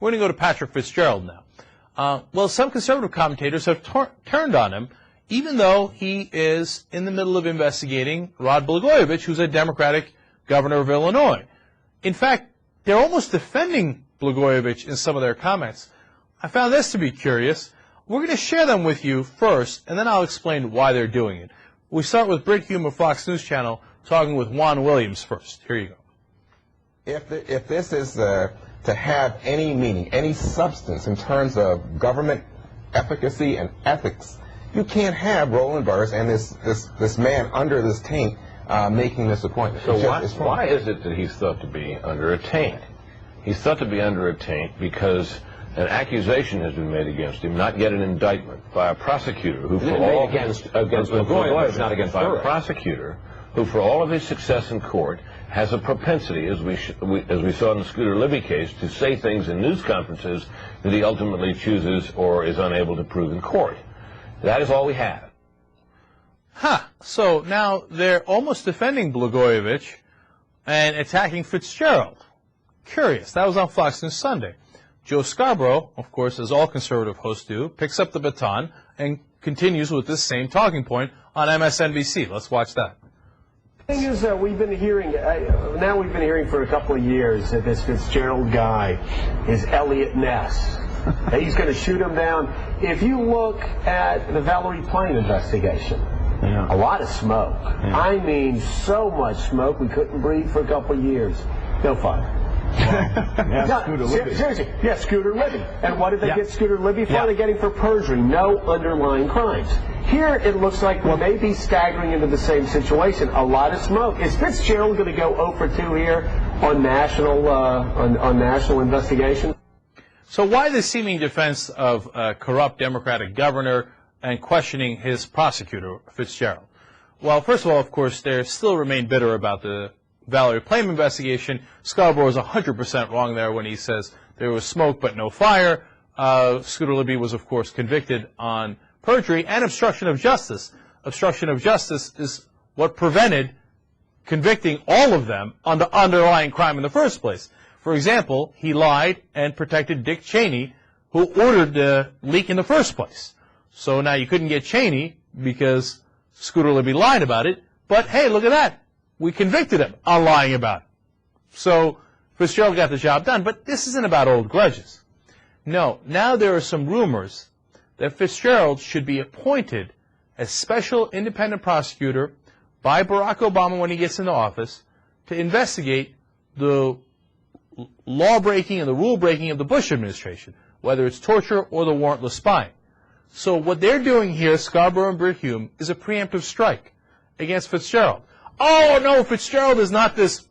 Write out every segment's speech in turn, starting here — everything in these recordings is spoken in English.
We're going to go to Patrick Fitzgerald now. Well, some conservative commentators have turned on him, even though he is in the middle of investigating Rod Blagojevich, who's a Democratic governor of Illinois. In fact, they're almost defending Blagojevich in some of their comments. I found this to be curious. We're going to share them with you first, and then I'll explain why they're doing it. We start with Britt Hume of Fox News Channel talking with Juan Williams first. Here you go. If this is to have any meaning, any substance in terms of government efficacy and ethics, you can't have Roland Burris and this man under this taint making this appointment. So why is it that he's thought to be under a taint? He's thought to be under a taint because an accusation has been made against him, not yet an indictment, by a prosacutor who, for all against Blagojevich, not against by Burris. a prosecutor who, for all of his success in court, has a propensity, as we saw in the Scooter Libby case, to say things in news conferences that he ultimately chooses or is unable to prove in court. That is all we have. So now they're almost defending Blagojevich and attacking Fitzgerald. Curious. That was on Fox News Sunday. Joe Scarborough, of course, as all conservative hosts do, picks up the baton and continues with this same talking point on MSNBC. Let's watch that. The thing is, we've been hearing for a couple of years that this Fitzgerald guy is Elliot Ness. He's going to shoot him down. If you look at the Valerie Plame investigation, a lot of smoke. I mean, so much smoke we couldn't breathe for a couple of years. No fire. Scooter Libby. Seriously, Scooter Libby. And what did they get Scooter Libby for? They get him for perjury, no underlying crimes. Here it looks like we may be staggering into the same situation. A lot of smoke. Is Fitzgerald going to go 0 for 2 here on national investigation? So why the seeming defense of a corrupt Democratic governor and questioning his prosecutor, Fitzgerald? Well, first of all, of course, they still remain bitter about the Valerie Plame investigation. Scarborough is 100% wrong there when he says there was smoke but no fire. Scooter Libby was, of course, convicted on perjury and obstruction of justice. Obstruction of justice is what prevented convicting all of them on the underlying crime in the first place. For example, he lied and protected Dick Cheney, who ordered the leak in the first place. So now you couldn't get Cheney because Scooter Libby lied about it. But hey, look at that. We convicted him on lying about it. So Fitzgerald got the job done. But this isn't about old grudges. No, now there are some rumors that Fitzgerald should be appointed as special independent prosecutor by Barack Obama when he gets into office to investigate the law-breaking and the rule-breaking of the Bush administration, whether it's torture or the warrantless spying. So what they're doing here, Scarborough and Britt Hume, is a preemptive strike against Fitzgerald. Oh, no, Fitzgerald is not this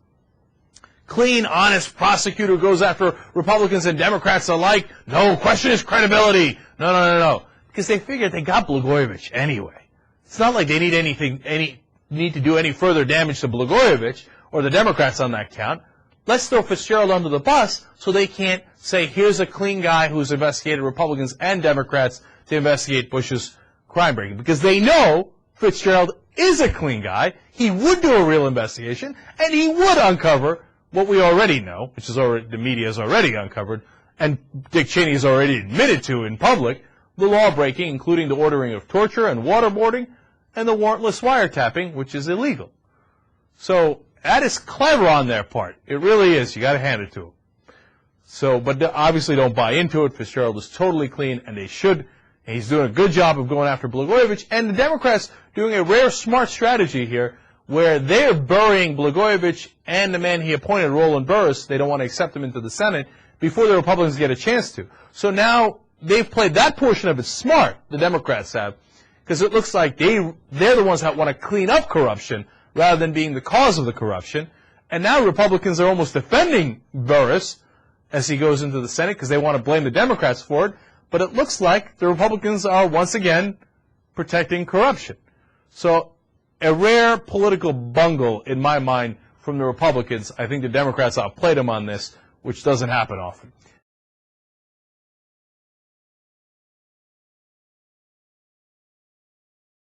clean, honest prosecutor who goes after Republicans and Democrats alike. No, question his credibility. No. Because they figured they got Blagojevich anyway. It's not like they need to do any further damage to Blagojevich or the Democrats on that count. Let's throw Fitzgerald under the bus so they can't say, here's a clean guy who's investigated Republicans and Democrats to investigate Bush's crime breaking. Because they know Fitzgerald is a clean guy. He would do a real investigation, and he would uncover what we already know, which is already, the media has already uncovered, and Dick Cheney has already admitted to in public, the law breaking, including the ordering of torture and waterboarding, and the warrantless wiretapping, which is illegal. So that is clever on their part. It really is. You got to hand it to them. So, but obviously don't buy into it. Fitzgerald is totally clean, and they should. And he's doing a good job of going after Blagojevich, and the Democrats doing a rare smart strategy here, where they're burying Blagojevich and the man he appointed, Roland Burris. They don't want to accept him into the Senate before the Republicans get a chance to. So now they've played that portion of it smart, the Democrats have, because it looks like they're the ones that want to clean up corruption rather than being the cause of the corruption. And now Republicans are almost defending Burris as he goes into the Senate because they want to blame the Democrats for it. But it looks like the Republicans are once again protecting corruption. So a rare political bungle, in my mind, from the Republicans. I think the Democrats outplayed them on this, which doesn't happen often.